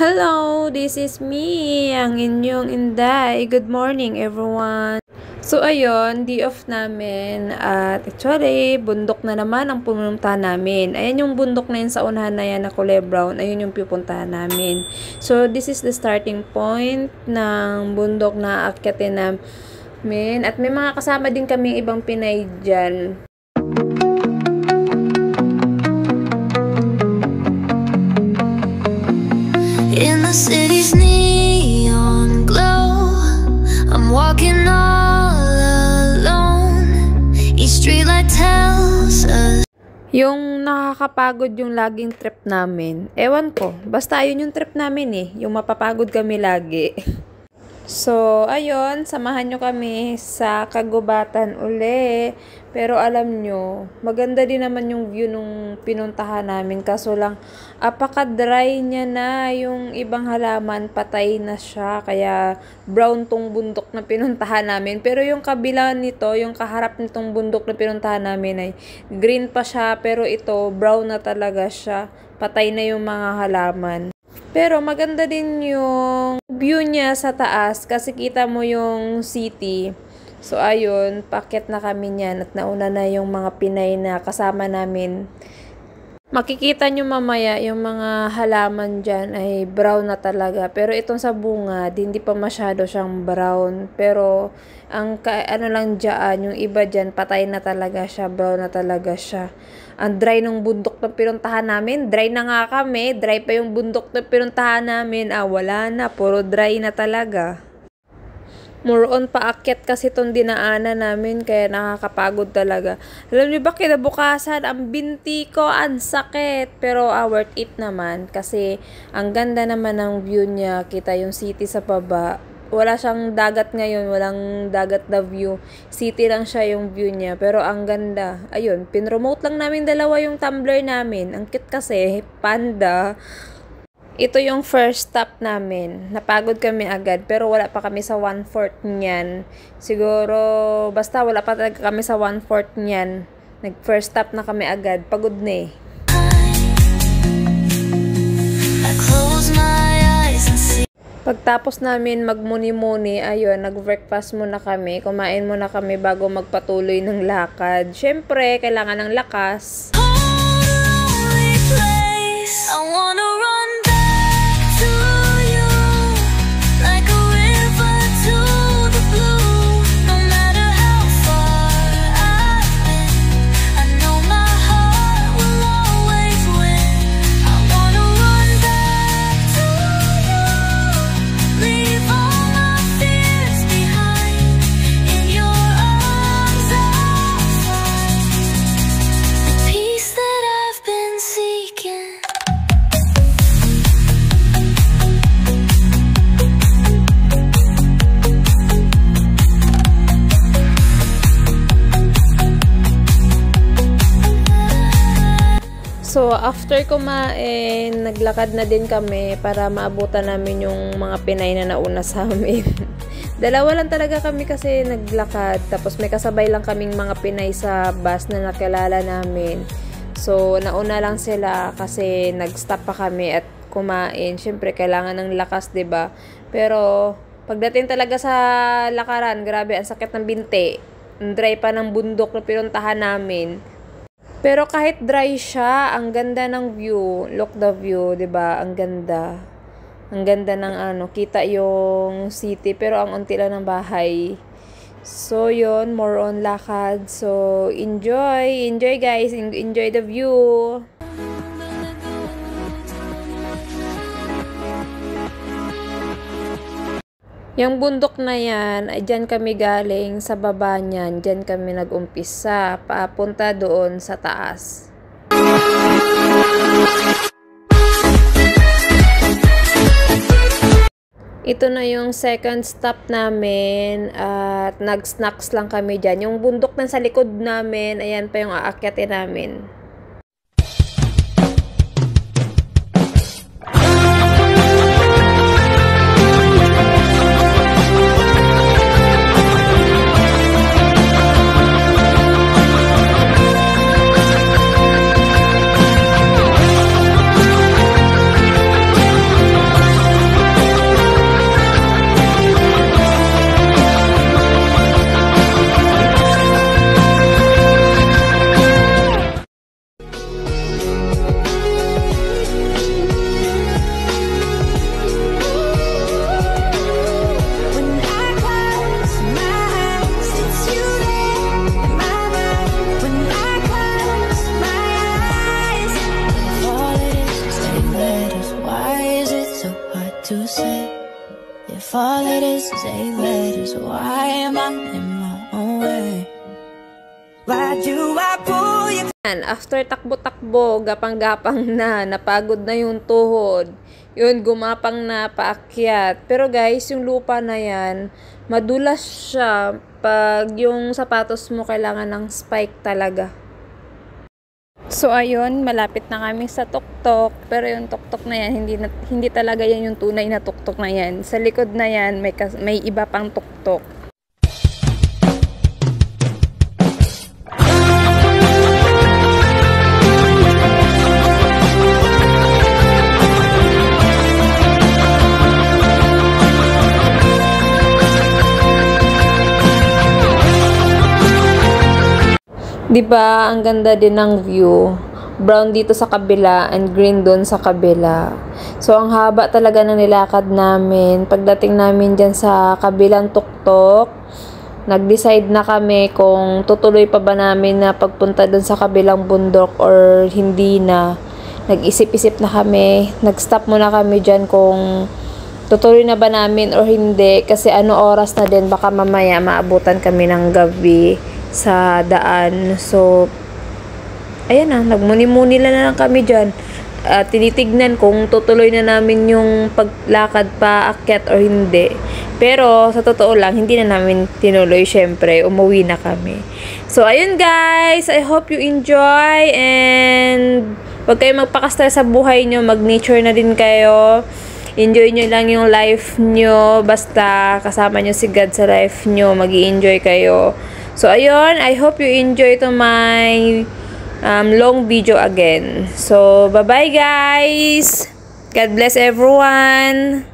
Hello, this is me, ang inyong Inday. Good morning, everyone. So, ayun, day off namin at actually, bundok na naman ang pumuntahan namin. Ayan yung bundok na yun sa unahan na yan na kulay brown. Ayun yung pupuntahan namin. So, this is the starting point ng bundok na aakyatin namin. At may mga kasama din kaming ibang Pinay dyan. In the city's neon glow, I'm walking all alone. Each streetlight tells us. Yung nakakapagod yung laging trip namin. Ewan ko, basta ayun yung trip namin eh. Yung mapapagod kami lagi. So, ayun, samahan nyo kami sa kagubatan uli. Pero alam nyo, maganda din naman yung view nung pinuntahan namin. Kaso lang, apaka-dry niya na. Yung ibang halaman, patay na siya. Kaya brown tong bundok na pinuntahan namin. Pero yung kabila nito, yung kaharap nitong bundok na pinuntahan namin ay green pa siya. Pero ito, brown na talaga siya. Patay na yung mga halaman. Pero maganda din yung view niya sa taas kasi kita mo yung city. So ayun, paakyat na kami niyan at nauna na yung mga Pinay na kasama namin. Makikita nyo mamaya yung mga halaman dyan ay brown na talaga. Pero itong sa bunga, hindi pa masyado siyang brown. Pero ang ano lang dyan, yung iba dyan, patay na talaga siya, brown na talaga siya. Ang dry ng bundok na pinuntahan namin. Dry na nga kami. Dry pa yung bundok na pinuntahan namin. Wala na. Puro dry na talaga. More on paakyat kasi itong dinaanan namin. Kaya nakakapagod talaga. Alam niyo ba, kinabukasan, ang binti ko, ang sakit. Pero worth it naman. Kasi ang ganda naman ng view niya. Kita yung city sa baba. Wala siyang dagat ngayon, walang dagat na view. City lang siya yung view niya. Pero ang ganda. Ayun, pinromote lang namin dalawa yung tumbler namin. Ang cute kasi, panda. Ito yung first stop namin. Napagod kami agad, pero wala pa kami sa 1/4 niyan. Siguro, basta wala pa talaga kami sa 1/4 niyan. Nag-first stop na kami agad. Pagod na eh. I close my eyes and see. Pagtapos namin magmuni-muni, ayun, nag-breakfast muna kami. Kumain muna kami bago magpatuloy ng lakad. Siyempre, kailangan ng lakas. Holy place. I wanna run back to you like a river to the blue. No matter how far I've been, I know my heart will always win. I wanna run back to you. Leave all my fears behind. In your arms I'll find the peace that I've been seeking. So, after kumain, naglakad na din kami para maabutan namin yung mga Pinay na nauna sa amin. Dalawa lang talaga kami kasi naglakad. Tapos may kasabay lang kaming mga Pinay sa bus na nakilala namin. So, nauna lang sila kasi nag-stop pa kami at kumain. Siyempre, kailangan ng lakas, 'di ba? Pero, pagdating talaga sa lakaran, grabe, ang sakit ng binti. Ang dry pa ng bundok na pinuntahan namin. Pero kahit dry siya, ang ganda ng view. Look the view, 'di ba? Ang ganda. Ang ganda ng kita yung city pero ang unti lang ng bahay. So, yun, more on lakad. So, enjoy guys. Enjoy the view. Yung bundok na yan, ay dyan kami galing sa baba niyan. Dyan kami nag-umpisa, papunta doon sa taas. Ito na yung second stop namin at nag-snacks lang kami dyan. Yung bundok na sa likod namin, ayan pa yung aakyatin namin. to say if all it is 8 letters? Why am I in my own way? Why do I pull you? After takbo-takbo, gapang-gapang na, napagod na yung tuhod. Yun, gumapang na paakyat. Pero guys, yung lupa na yan, madulas siya pag yung sapatos mo kailangan ng spike talaga. So ayun, malapit na kami sa tuktok. Pero yung tuktok na yan, hindi talaga yan yung tunay na tuktok na yan. Sa likod na yan, may iba pang tuktok. Diba, ang ganda din ng view. Brown dito sa kabila and green doon sa kabila. So, ang haba talaga ng nilakad namin. Pagdating namin dyan sa kabilang tuktok, nag-decide na kami kung tutuloy pa ba namin na pagpunta doon sa kabilang bundok or hindi na. Nag-isip-isip na kami. Nag-stop muna kami dyan kung tutuloy na ba namin or hindi. Kasi ano oras na din, baka mamaya maabutan kami ng gabi sa daan. So, ayan na, nagmuni-muni na lang kami dyan. Tinitignan kung tutuloy na namin yung paglakad pa akyat or hindi. Pero, sa totoo lang, hindi na namin tinuloy. Syempre, umuwi na kami. So, ayun guys. I hope you enjoy and huwag kayong magpaka-stress sa buhay nyo. Mag-nature na din kayo. Enjoy nyo lang yung life nyo. Basta kasama nyo si God sa life nyo. Mag-i-enjoy kayo. So, ayun, I hope you enjoy to my long video again. So, bye-bye guys! God bless everyone!